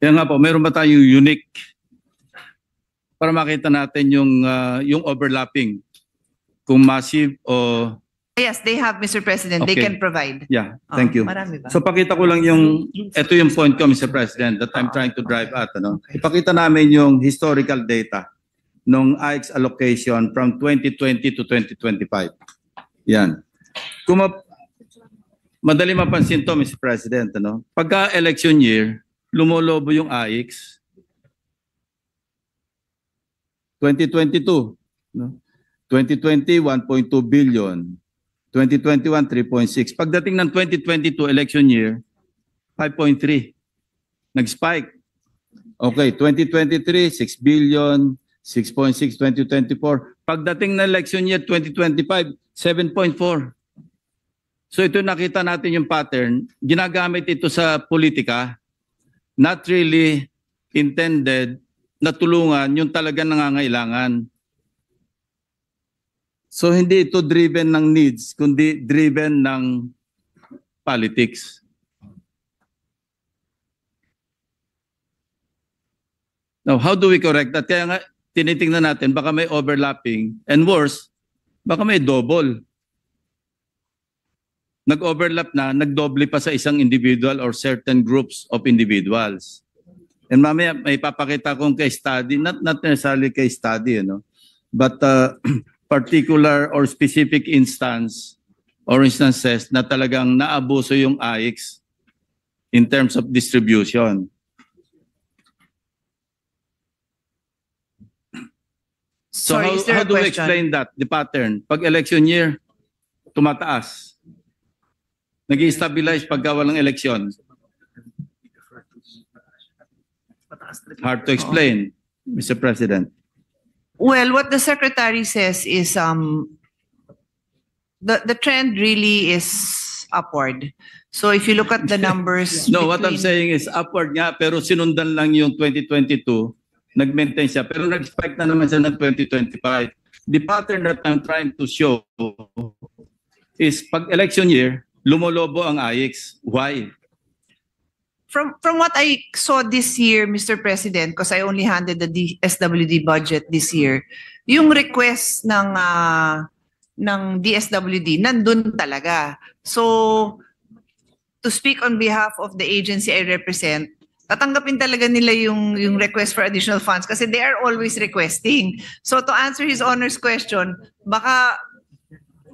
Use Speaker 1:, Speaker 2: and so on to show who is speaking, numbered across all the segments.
Speaker 1: Kaya nga po, mayroon ba tayong unique para makita natin yung overlapping? Kung massive o...
Speaker 2: Yes, they have, Mr. President. They
Speaker 1: Okay.
Speaker 2: can provide.
Speaker 1: Yeah, thank you.
Speaker 2: Marami ba?
Speaker 1: So pakita ko lang ito yung point ko, Mr. President, that I'm trying to drive at.
Speaker 2: Okay.
Speaker 1: Ipakita namin yung historical data ng AIX allocation from 2020 to 2025. Yan. Kung madali mapansin to, Mr. President, pagka election year, lumolobo yung AIX. 2022, 2020, 1.2 billion. 2021, 3.6. Pagdating ng 2022 election year, 5.3. Nag-spike. Okay, 2023, 6 billion, 6.6, 2024. Pagdating ng election year 2025, 7.4. So ito nakita natin yung pattern. Ginagamit ito sa politika, not really intended na tulungan yung talagang nangangailangan. So hindi ito driven ng needs, kundi driven ng politics. Now, how do we correct that? Kaya nga, tinitingnan natin, baka may overlapping. And worse, baka may double. Nag-overlap na, nagdoble pa sa isang individual or certain groups of individuals. And mamaya, may papakita kong case study, not necessarily case study, but particular or specific instance or instances na talagang naabuso yung AIX in terms of distribution. So
Speaker 2: Sorry, is there
Speaker 1: how
Speaker 2: a
Speaker 1: do we
Speaker 2: question?
Speaker 1: explain that, the pattern? Pag election year, tumataas. Nag-i-stabilize pagka walang eleksyon. Hard to explain, Mr. President.
Speaker 2: Well, what the secretary says is the trend really is upward. So if you look at the numbers,
Speaker 1: No, what I'm saying is upward nga, pero sinundan lang yung 2022, nag-maintain siya, pero nag-spike na naman siya ng 2025. The pattern that I'm trying to show is pag election year, lumolobo ang AIX. Why?
Speaker 2: From what I saw this year, Mr. President, because I only handed the DSWD budget this year, yung request ng DSWD nandun talaga. So to speak on behalf of the agency I represent, tatanggapin talaga nila yung request for additional funds kasi they are always requesting. So to answer His Honor's question, baka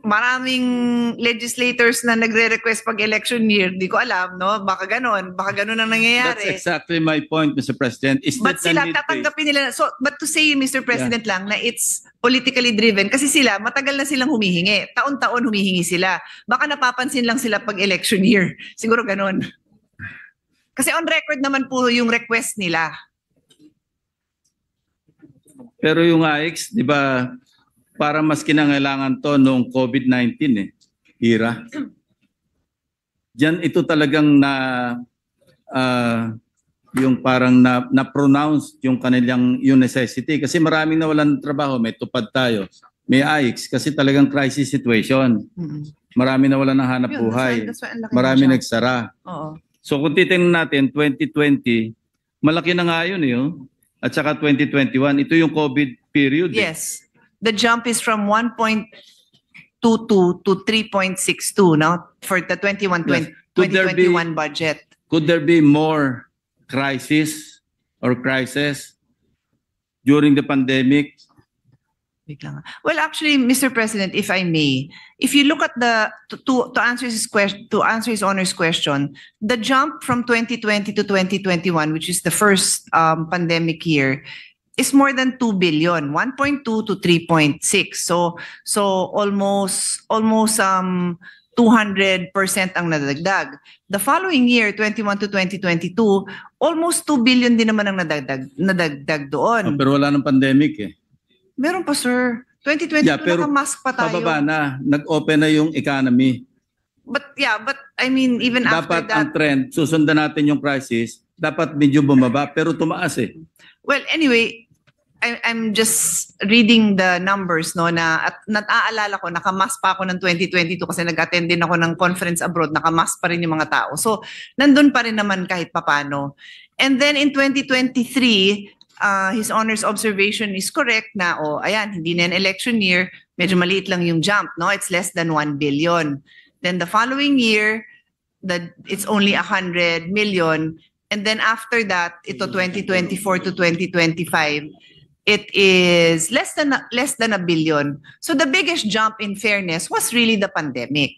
Speaker 2: maraming legislators na nagre-request pag election year, di ko alam, no? Baka ganon ang nangyayari.
Speaker 1: That's exactly my point, Mr. President. Is
Speaker 2: But
Speaker 1: that
Speaker 2: sila tatanggapin nila. So, but to say, Mr. President, lang na it's politically driven kasi sila, matagal na silang humihingi. Taon-taon humihingi sila. Baka napapansin lang sila pag election year. Siguro ganon. Kasi on record naman po yung request nila.
Speaker 1: Pero yung AIX, di ba, para mas kinangailangan to nung COVID-19 era. Diyan ito talagang yung parang na-pronounce yung kanilang yung necessity kasi maraming nawalan ng trabaho, may tupad tayo. May AIX kasi talagang crisis situation. Marami nawalan ng hanap buhay. Marami nagsara.
Speaker 2: Oo.
Speaker 1: So kung titingnan natin 2020, malaki na nga yun At saka 2021, ito yung COVID period.
Speaker 2: Yes. The jump is from 1.22 to 3.62 now for the 2021 budget.
Speaker 1: Could there be more crisis during the pandemic?
Speaker 2: Well, actually, Mr. President, if I may, if you look at to answer his question, to answer His Honor's question, the jump from 2020 to 2021, which is the first pandemic year, is more than 2 billion, 1.2 to 3.6. So almost 200% ang nadagdag. The following year, 21 to 2022, almost 2 billion din naman ang nadagdag doon.
Speaker 1: Pero wala nang pandemic
Speaker 2: Meron pa, sir. 2022
Speaker 1: pero
Speaker 2: naka-mask pa tayo.
Speaker 1: pababa na, nag-open na yung economy.
Speaker 2: But I mean, even after
Speaker 1: dapat
Speaker 2: that.
Speaker 1: ang trend, susundan natin yung crisis, dapat medyo bumaba, pero tumaas
Speaker 2: Well, anyway, I'm just reading the numbers, no, na at nataalala ko, nakamas pa ako ng 2022 kasi nag-attend din ako ng conference abroad, nakamas pa rin yung mga tao. So, nandun pa rin naman kahit papano. And then in 2023, His Honor's observation is correct na, ayan, hindi na yan election year, medyo maliit lang yung jump, no? It's less than 1 billion. Then the following year, it's only 100 million. And then after that, ito 2024 to 2025, it is less than a billion. So the biggest jump, in fairness, was really the pandemic.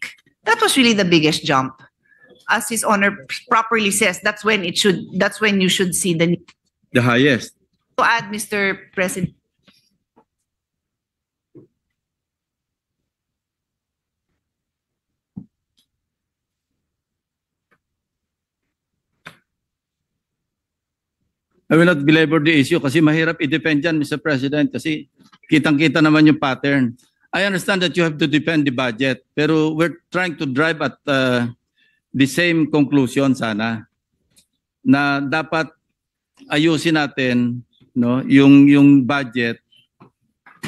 Speaker 2: That was really the biggest jump. As His Honor properly says, that's when you should see the
Speaker 1: highest.
Speaker 2: To add, Mr. President.
Speaker 1: I will not belabor the issue kasi mahirap i-defend yan, Mr. President, kasi kitang-kita naman yung pattern. I understand that you have to defend the budget, pero we're trying to drive at the same conclusion sana, na dapat ayusin natin, no, yung budget.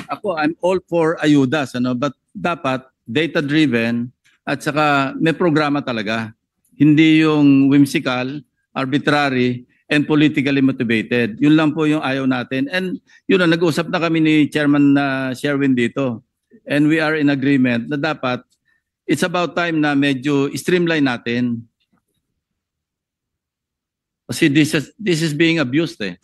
Speaker 1: I'm all for ayudas, but dapat data-driven at saka may programa talaga. Hindi yung whimsical, arbitrary, and politically motivated. Yun lang po yung ayaw natin. And yun na, nag-usap na kami ni Chairman Sherwin dito. And we are in agreement na dapat, it's about time na medyo streamline natin. Kasi this is being abused eh.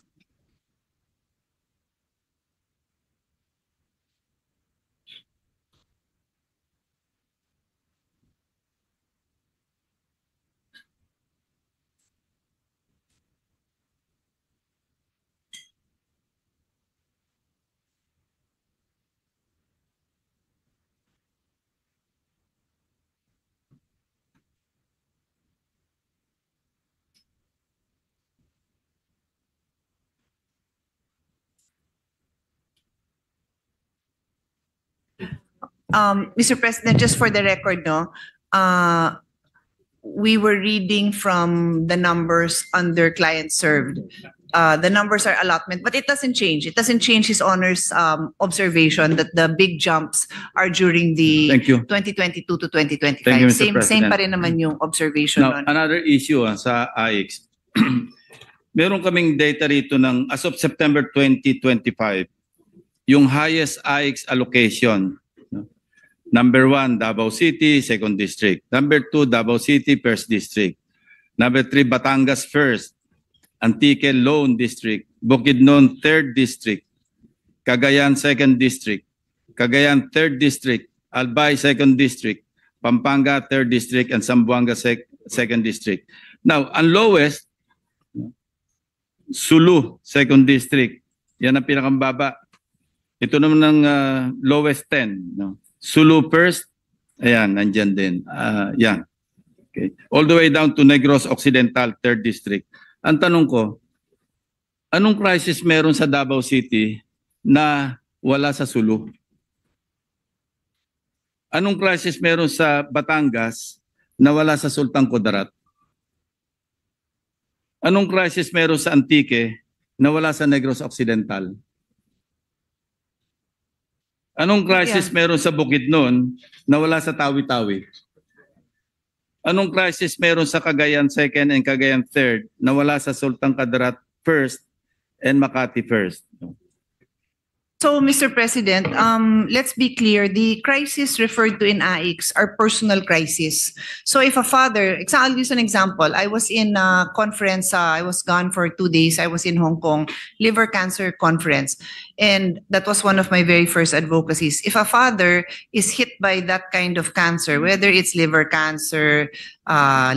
Speaker 2: Mr. President, just for the record, no, we were reading from the numbers under client served. The numbers are allotment, but it doesn't change. It doesn't change His Honor's observation that the big jumps are during the
Speaker 1: Thank you.
Speaker 2: 2022 to 2025.
Speaker 1: Thank you, Mr.
Speaker 2: Same
Speaker 1: President.
Speaker 2: pa rin naman yung observation
Speaker 1: Now,
Speaker 2: nun.
Speaker 1: another issue sa AIX. Meron kaming data rito ng as of September 2025, yung highest AIX allocation. Number 1, Davao City, 2nd District. Number 2, Davao City, 1st District. Number 3, Batangas 1st. Antique, Lone District. Bukidnon, 3rd District. Cagayan, 2nd District. Cagayan, 3rd District. Albay, 2nd District. Pampanga, 3rd District. And Zamboanga, 2nd District. Now, ang lowest, Sulu, 2nd District. Yan ang pinakambaba. Ito naman ang lowest 10. No? Sulu 1st, ayan, nandyan din. Yan. Okay. All the way down to Negros Occidental, 3rd District. Ang tanong ko, anong crisis meron sa Davao City na wala sa Sulu? Anong crisis meron sa Batangas na wala sa Sultan Kudarat? Anong crisis meron sa Antique na wala sa Negros Occidental? Anong crisis meron sa Bukidnon na wala sa Tawi-Tawi? Anong crisis meron sa Cagayan 2nd and Cagayan 3rd na wala sa Sultan Kudarat 1st and Makati 1st?
Speaker 2: So, Mr. President, let's be clear. The crisis referred to in AIX are personal crises. So, if a father, I'll use an example. I was in a conference. I was gone for 2 days. I was in Hong Kong, liver cancer conference. And that was one of my very first advocacies. If a father is hit by that kind of cancer, whether it's liver cancer,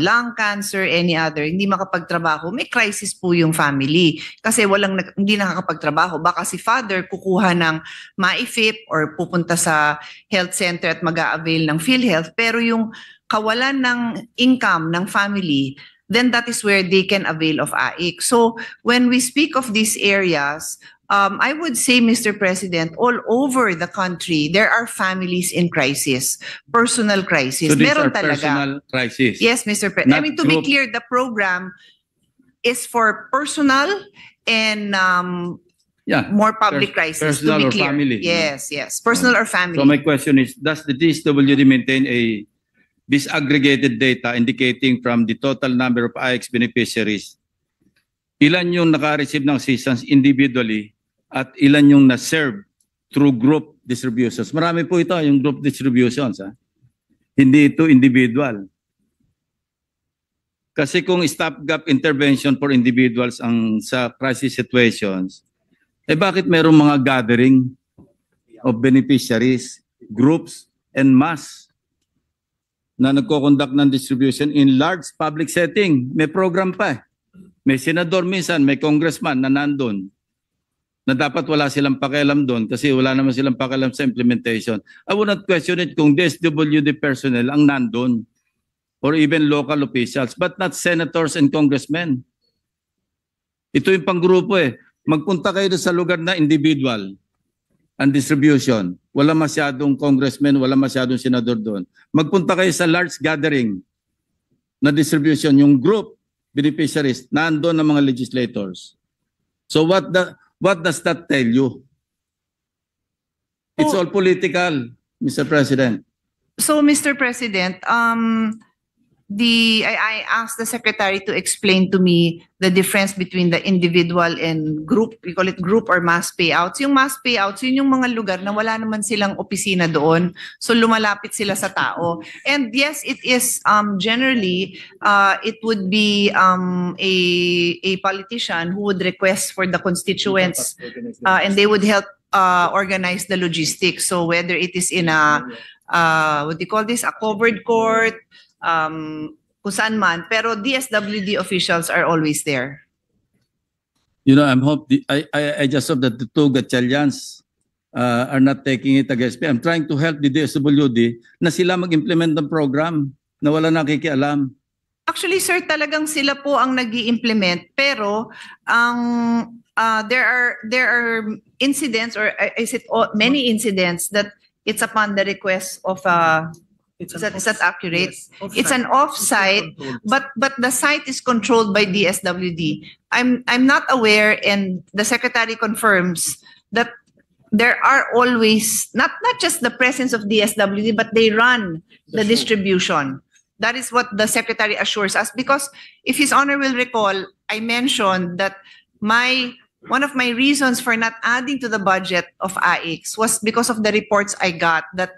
Speaker 2: lung cancer, any other, hindi makapagtrabaho, may crisis po yung family. Kasi hindi nakakapagtrabaho. Baka si father kukuha ng MAIFIP or pupunta sa health center at mag-a-avail ng PhilHealth. Pero yung kawalan ng income ng family, then that is where they can avail of AIC. So when we speak of these areas, I would say, Mr. President, all over the country, there are families in crisis, personal crisis.
Speaker 1: So these
Speaker 2: Meron
Speaker 1: are
Speaker 2: talaga.
Speaker 1: personal crisis.
Speaker 2: Yes, Mr. President. I
Speaker 1: Not
Speaker 2: mean, to be
Speaker 1: group.
Speaker 2: clear, the program is for personal and
Speaker 1: Yeah.
Speaker 2: more public crisis, to
Speaker 1: personal
Speaker 2: be
Speaker 1: or
Speaker 2: clear.
Speaker 1: family.
Speaker 2: Yes, yes. Personal or family.
Speaker 1: So my question is, does the DSWD maintain a disaggregated data indicating from the total number of IX beneficiaries, ilan yung naka-receive ng assistance individually at ilan yung na-serve through group distributions? Marami po ito, yung group distributions. Hindi ito individual. Kasi kung stopgap intervention for individuals ang sa crisis situations, bakit mayroong mga gathering of beneficiaries, groups, and mass na nagko-conduct ng distribution in large public setting? May program pa. May senador minsan, may congressman na nandun na dapat wala silang pakialam doon kasi wala naman silang pakialam sa implementation. I would not question it kung DSWD personnel ang nandun or even local officials, but not senators and congressmen. Ito yung panggrupo eh. Magpunta kayo doon sa lugar na individual ang distribution. Wala masyadong congressmen, wala masyadong senador doon. Magpunta kayo sa large gathering na distribution. Yung group beneficiaries, nandoon ang mga legislators. So what does that tell you? It's all political, Mr. President.
Speaker 2: So, Mr. President, I asked the secretary to explain to me the difference between the individual and group. We call it group or mass payouts. Yung mass payouts, yun yung mga lugar na wala naman silang opisina doon. So lumalapit sila sa tao. And yes, it is generally, it would be a politician who would request for the constituents and they would help organize the logistics. So whether it is in a, what do you call this, a covered court, kung saan man, pero DSWD officials are always there.
Speaker 1: You know, I just hope that the two Gatchalians are not taking it against me. I'm trying to help the DSWD na sila mag-implement ng program na wala nakikialam.
Speaker 2: Actually, sir, talagang sila po ang nag-i-implement, pero there are incidents, or is it many incidents that it's upon the request of is that accurate?
Speaker 3: Yes,
Speaker 2: It's an off-site, but the site is controlled by DSWD. I'm not aware, and the secretary confirms that there are always not just the presence of DSWD, but they run the distribution. That is what the secretary assures us, because if His Honor will recall, I mentioned that one of my reasons for not adding to the budget of AIX was because of the reports I got that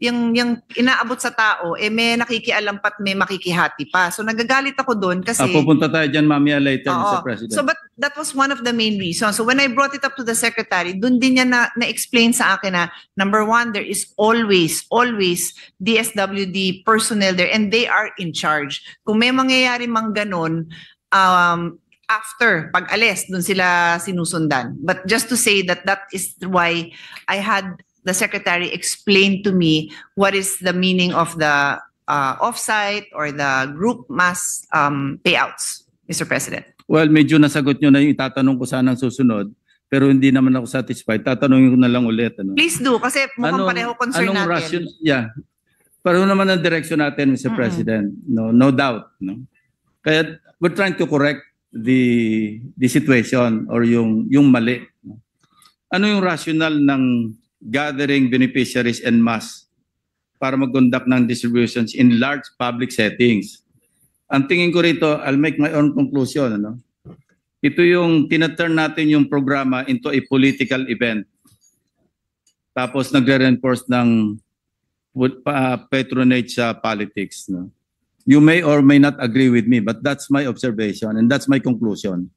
Speaker 2: yung inaabot sa tao, may nakikialam pa't may makikihati pa. So nagagalit ako doon kasi...
Speaker 1: Pupunta tayo dyan mamaya later, Mr. President.
Speaker 2: So but that was one of the main reasons. So when I brought it up to the secretary, doon din niya na-explain sa akin na, number one, there is always DSWD personnel there and they are in charge. Kung may mangyayari mang ganon, after, pag-alis, doon sila sinusundan. But just to say that is why I had the secretary explained to me what is the meaning of the offsite or the group mass payouts, Mr. President.
Speaker 1: Well, medyo nasagot nyo na yung itatanong ko sanang susunod, pero hindi naman ako satisfied. Tatanungin ko na lang ulit. Ano?
Speaker 2: Please do, kasi mukhang pareho concern natin.
Speaker 1: Pareho naman ang direksyon natin, Mr. President. No doubt. No? Kaya we're trying to correct the situation or yung mali. No? Ano yung rationale ng gathering beneficiaries en masse para mag-conduct ng distributions in large public settings? Ang tingin ko rito, I'll make my own conclusion. Ano? Ito yung tina-turn natin yung programa into a political event. Tapos nagre-reinforce ng patronage sa politics. No? You may or may not agree with me, but that's my observation and that's my conclusion.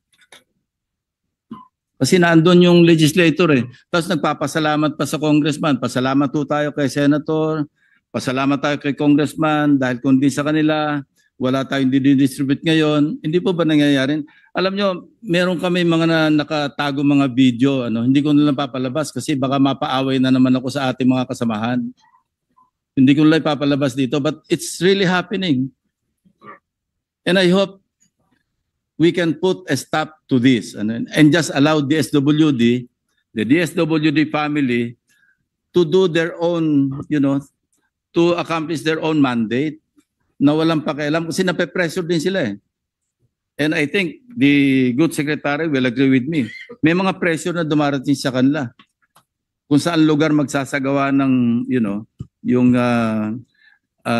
Speaker 1: Kasi naandun yung legislator eh. Tapos nagpapasalamat pa sa congressman. Pasalamat po tayo kay senator. Pasalamat tayo kay congressman. Dahil kung di sa kanila, wala tayong didistribute ngayon. Hindi po ba nangyayari? Alam nyo, meron kami mga nakatago mga video. Hindi ko nalang papalabas kasi baka mapaaway na naman ako sa ating mga kasamahan. Hindi ko nalang papalabas dito. But it's really happening. And I hope we can put a stop to this and just allow the DSWD family to do their own, to accomplish their own mandate na walang pakialam kasi nape-pressure din sila eh. And I think the good secretary will agree with me. may mga pressure na dumarating sa kanila. Kung saan lugar magsasagawa ng, yung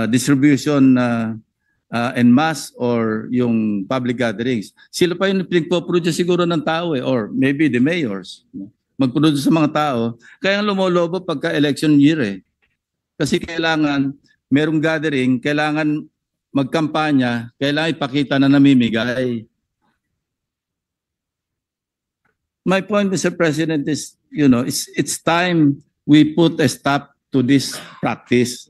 Speaker 1: distribution en masse or yung public gatherings. Sila pa yung pinagpo-produce siguro ng tao or maybe the mayors. Mag-produce sa mga tao. Kaya lumolobo pagka-election year Kasi kailangan merong gathering, kailangan magkampanya, kailangan ipakita na namimigay. My point, Mr. President, is, it's time we put a stop to this practice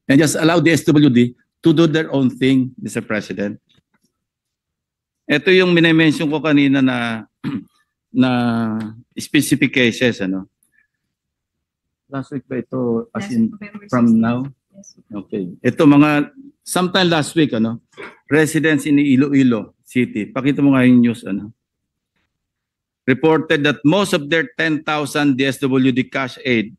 Speaker 1: and just allow the SWD to do their own thing, Mr. President. Ito yung minimension ko kanina na na specific cases, Last week ba ito, as in from now? Okay. Ito sometime last week, residents in Iloilo City. Pakita mo nga yung news, reported that most of their 10,000 DSWD cash aid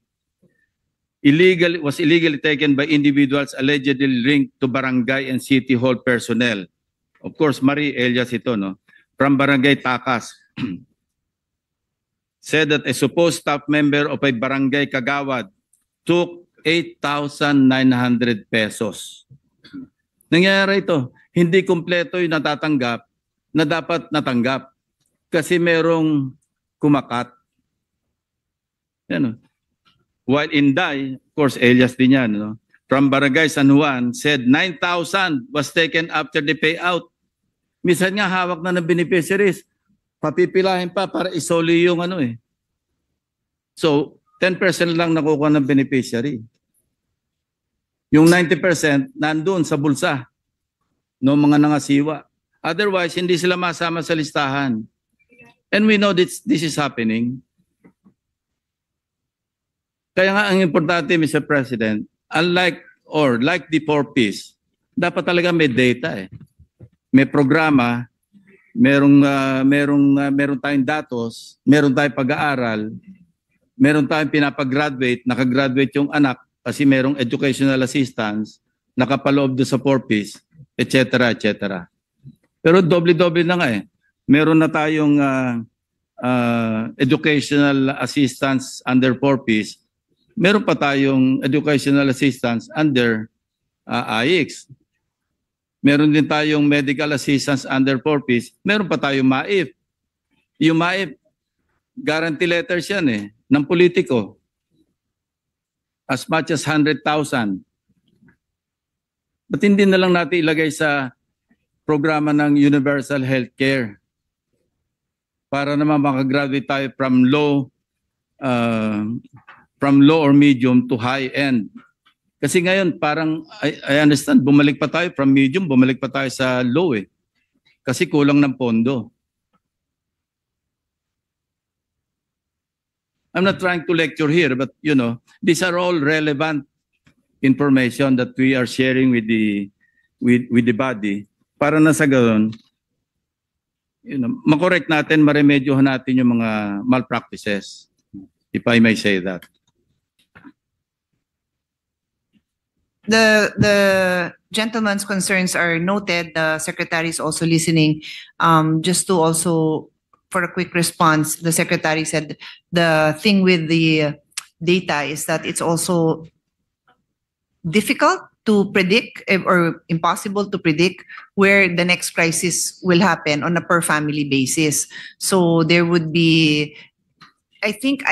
Speaker 1: was illegally taken by individuals allegedly linked to barangay and city hall personnel. Of course, Marie Elias ito, from Barangay Takas. Said that a supposed staff member of a barangay Kagawad took 8,900 pesos. Nangyayari ito, hindi kumpleto yung natatanggap na dapat natanggap. Kasi merong kumakat. While Inday, of course, Elias din yan, from Barangay San Juan, said 9,000 was taken after the payout. Minsan nga hawak na ng beneficiaries. Papipilahin pa para isoli yung So, 10% lang nakukuha ng beneficiary. Yung 90% nandun sa bulsa ng mga nangasiwa. Otherwise, hindi sila masama sa listahan. And we know this is happening. Kaya nga ang importante, Mr. President, like the 4Ps, dapat talaga may data May programa, meron tayong datos, meron tayong pag-aaral, meron tayong pinapag-graduate, nakagraduate yung anak kasi merong educational assistance, nakapaloob doon sa 4Ps, etc., etc. Pero doble-doble na nga Meron na tayong educational assistance under 4Ps. Meron pa tayong educational assistance under AIX. Meron din tayong medical assistance under 4Ps. Meron pa tayong MAIF. Yung MAIF, guarantee letters yan ng politiko. As much as 100,000. Ba't hindi na lang natin ilagay sa programa ng universal healthcare? Para naman makagraduate tayo from low or medium to high end. Kasi ngayon parang I understand bumalik pa tayo from medium, bumalik pa tayo sa low Kasi kulang ng pondo. I'm not trying to lecture here, but these are all relevant information that we are sharing with the body para na sa gayon makorek natin, maremedyohan natin yung mga malpractices, if I may say that.
Speaker 2: The gentleman's concerns are noted. The secretary is also listening. Just to also, for a quick response, the secretary said the thing with the data is that it's also difficult to predict or impossible to predict where the next crisis will happen on a per family basis. So there would be, I think,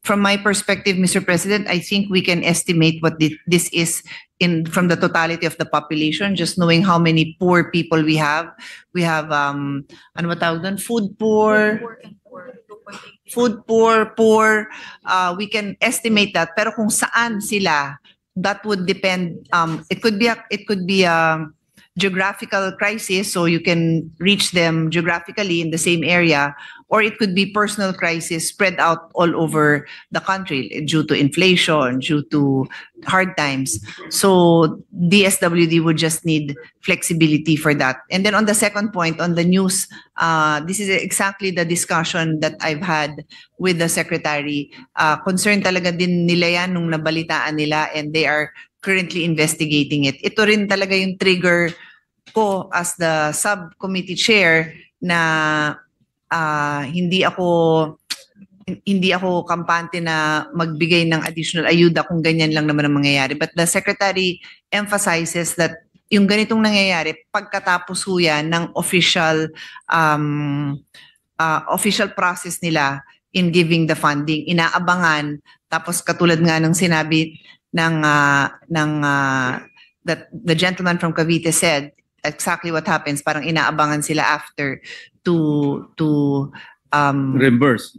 Speaker 2: from my perspective, Mr. President, I think we can estimate what this is from the totality of the population, just knowing how many poor people we have. We have, ano ba tawag doon? Food poor. We can estimate that. Pero kung saan sila, that would depend. It could be a geographical crisis, so you can reach them geographically in the same area, or it could be personal crisis spread out all over the country due to inflation, due to hard times. So DSWD would just need flexibility for that. And then on the second point, on the news, this is exactly the discussion that I've had with the secretary. Concern talaga din nila yan nung nabalitaan nila, and they are currently investigating it. Ito rin talaga yung trigger ko as the subcommittee chair na hindi ako kampante na magbigay ng additional ayuda kung ganyan lang naman ang mangyayari. But the Secretary emphasizes that yung ganitong nangyayari pagkatapos ho yan ng official process nila in giving the funding, inaabangan. Tapos katulad nga ng sinabi that the gentleman from Cavite said, exactly what happens, parang inaabangan sila after to
Speaker 1: reimburse.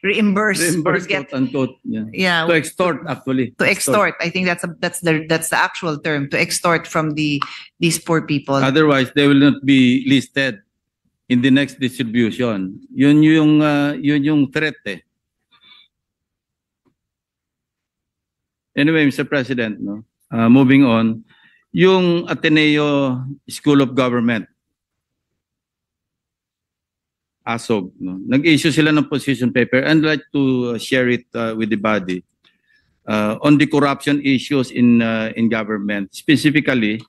Speaker 2: reimburse or
Speaker 1: Reimburse,
Speaker 2: get,
Speaker 1: quote unquote. Yeah.
Speaker 2: yeah,
Speaker 1: To extort, actually.
Speaker 2: to extort. I think that's the actual term, to extort from these poor people.
Speaker 1: Otherwise, they will not be listed in the next distribution. Yun yung threat eh. Anyway, Mr. President, no? Moving on, yung Ateneo School of Government, ASOG, no? Nag-issue sila ng position paper. I'd like to share it with the body on the corruption issues in government. Specifically,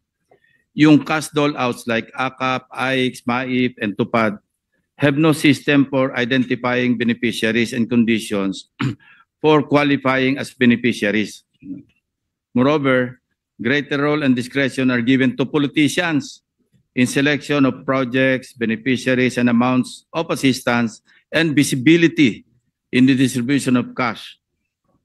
Speaker 1: yung cash dole-outs like AKAP, AIX, MAIP, and TUPAD have no system for identifying beneficiaries and conditions for qualifying as beneficiaries. Moreover, greater role and discretion are given to politicians in selection of projects, beneficiaries, and amounts of assistance, and visibility in the distribution of cash.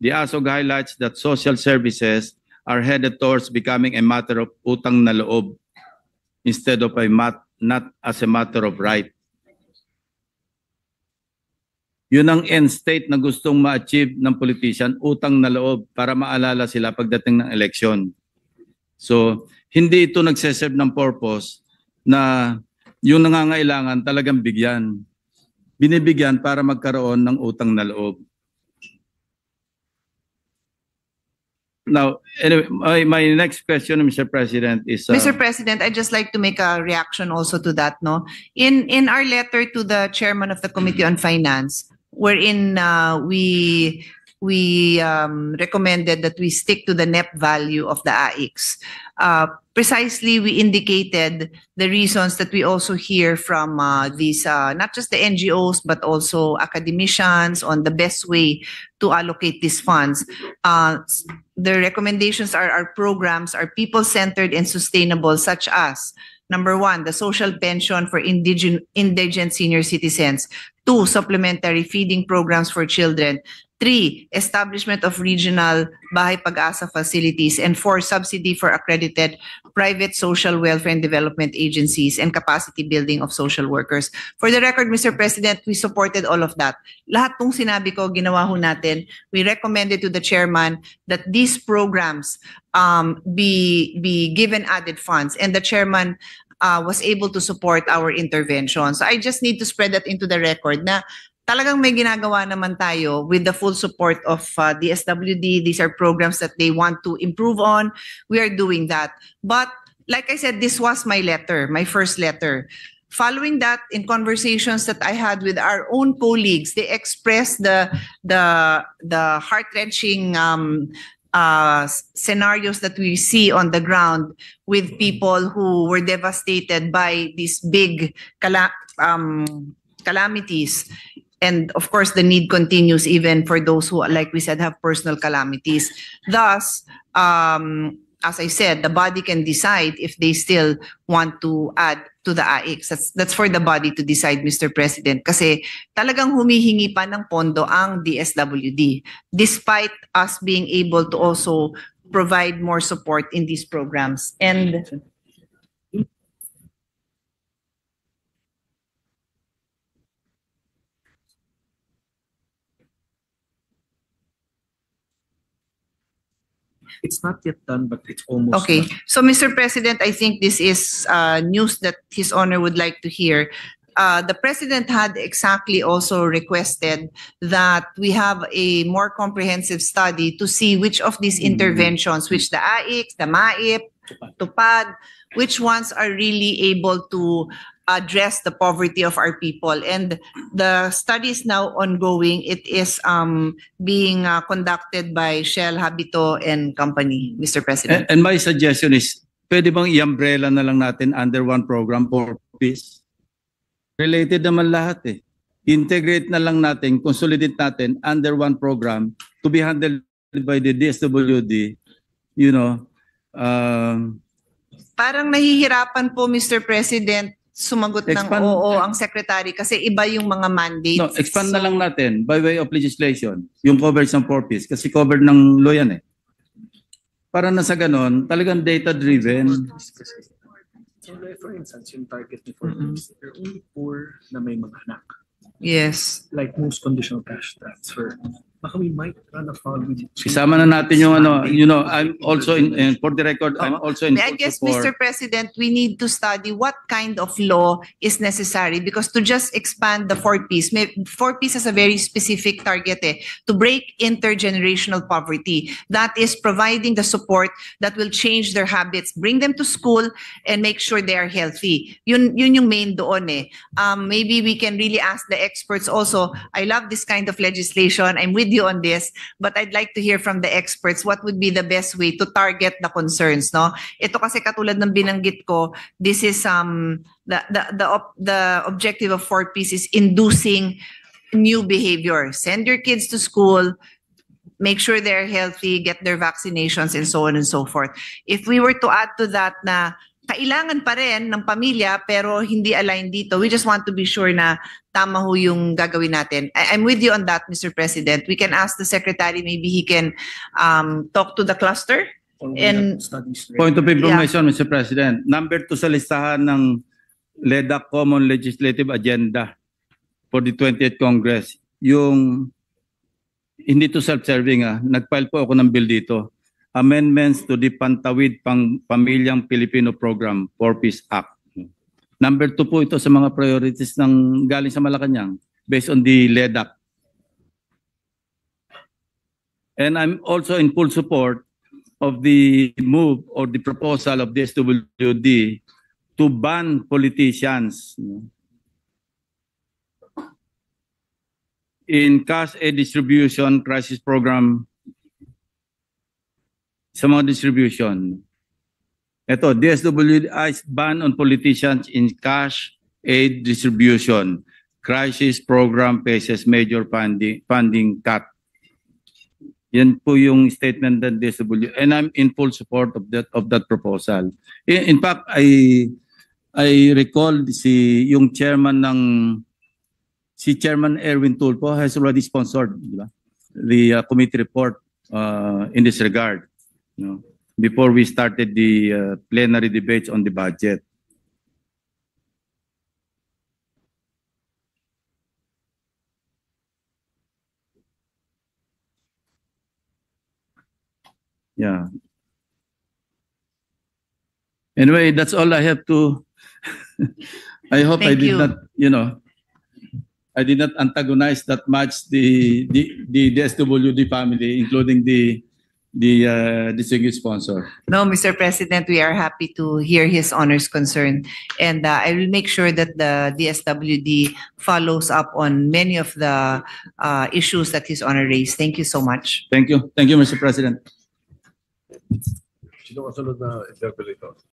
Speaker 1: The ASOG highlights that social services are headed towards becoming a matter of utang na loob instead of not as a matter of right. Yun ang end state na gustong ma-achieve ng politician, utang na loob, para maalala sila pagdating ng eleksyon. So, hindi ito nagseserve ng purpose na yung nangangailangan talagang bigyan. Binibigyan para magkaroon ng utang na loob. Now, anyway, my next question, Mr. President, is...
Speaker 2: Mr. President, I'd just like to make a reaction also to that, no? In our letter to the chairman of the Committee on Finance, wherein we recommended that we stick to the net value of the AIX. Precisely, we indicated the reasons that we also hear from these, not just the NGOs, but also academicians on the best way to allocate these funds. The recommendations are our programs are people-centered and sustainable, such as, number one, the social pension for indigent senior citizens. 2, supplementary feeding programs for children. 3, establishment of regional Bahay Pag-asa facilities. And 4, subsidy for accredited private social welfare and development agencies and capacity building of social workers. For the record, Mr. President, we supported all of that. Lahat ng sinabi ko, ginawa ho natin. We recommended to the chairman that these programs be given added funds. And the chairman was able to support our intervention. So I just need to spread that into the record na talagang may ginagawa naman tayo with the full support of the SWD. These are programs that they want to improve on. We are doing that. But like I said, this was my letter, my first letter. Following that, in conversations that I had with our own colleagues, they expressed the heart-wrenching scenarios that we see on the ground with people who were devastated by these big calamities. And of course, the need continues even for those who, like we said, have personal calamities. Thus, as I said, the body can decide if they still want to add to the AIX. That's for the body to decide, Mr. President. Kasi talagang humihingi pa ng pondo ang DSWD, despite us being able to also provide more support in these programs. And
Speaker 3: it's not yet done, but it's almost
Speaker 2: okay.
Speaker 3: done.
Speaker 2: So, Mr. President, I think this is news that His Honor would like to hear. The President had exactly also requested that we have a more comprehensive study to see which of these interventions, which the AIX, the MAIP, TUPAD, which ones are really able to address the poverty of our people. And the study is now ongoing. It is being conducted by Shell, Habito, and Company, Mr. President.
Speaker 1: And my suggestion is, pwede bang i-umbrella na lang natin under one program for peace? Related naman lahat eh. integrate na lang natin, consolidate natin under one program to be handled by the DSWD, you know,
Speaker 2: Parang nahihirapan po, Mr. President, sumagot ng
Speaker 1: Expand-
Speaker 2: oo ang secretary kasi iba yung mga mandates.
Speaker 1: no, expand na lang natin by way of legislation, yung coverage ng 4Ps, kasi covered ng law yan eh. Para na sa ganon, talagang data-driven.
Speaker 3: So like for instance, yung target ni 4Ps, they're only poor na may mga anak.
Speaker 2: Yes.
Speaker 3: Like most conditional cash transfer. Baka we might run afoul with it.
Speaker 1: Isama na natin yung ano, you know, I'm also in for the record, I'm also in
Speaker 2: I
Speaker 1: full
Speaker 2: guess,
Speaker 1: support.
Speaker 2: Mr. President, we need to study what kind of law is necessary because to just expand the 4Ps, 4Ps has a very specific target to break intergenerational poverty. That is providing the support that will change their habits, bring them to school, and make sure they are healthy. Yun yung main doon eh. Maybe we can really ask the experts also. I love this kind of legislation. I'm with you on this, but I'd like to hear from the experts what would be the best way to target the concerns, no? Ito kasi katulad ng binanggit ko, this is the objective of 4Ps is inducing new behavior. Send your kids to school, make sure they're healthy, get their vaccinations, and so on and so forth. If we were to add to that na kailangan pa rin ng pamilya pero hindi aligned dito, we just want to be sure na tama ho yung gagawin natin. I'm with you on that, Mr. President. We can ask the Secretary, maybe he can talk to the cluster.
Speaker 3: Or we
Speaker 2: And-
Speaker 3: have studies.
Speaker 1: Point of information, Mr. President. Number 2 sa listahan ng LEDAC Common Legislative Agenda for the 20th Congress, yung hindi to self-serving nag-file po ako ng bill dito. Amendments to the Pantawid Pamilyang Pilipino Program, 4Ps Act. Number 2 po ito sa mga priorities ng galing sa Malacanang based on the LEDAC. And I'm also in full support of the move or the proposal of the SWD to ban politicians in cash aid distribution crisis program sa mga distribution. Ito, DSWD ban on politicians in cash aid distribution. Crisis program faces major funding cut. Yan po yung statement ng DSWD. And I'm in full support of that proposal. In fact, I recall yung chairman si Chairman Erwin Tulfo has already sponsored, di ba? The committee report in this regard. No, before we started the plenary debates on the budget. Yeah. Anyway, that's all I have to. I hope I
Speaker 2: Thank
Speaker 1: did
Speaker 2: you.
Speaker 1: not, I did not antagonize that much the SWD family, including the distinguished sponsor.
Speaker 2: No, Mr. President, we are happy to hear his honor's concern. And I will make sure that the DSWD follows up on many of the issues that his honor raised. Thank you so much.
Speaker 1: Thank you. Thank you, Mr. President.
Speaker 4: Sino kasunod na interpolator?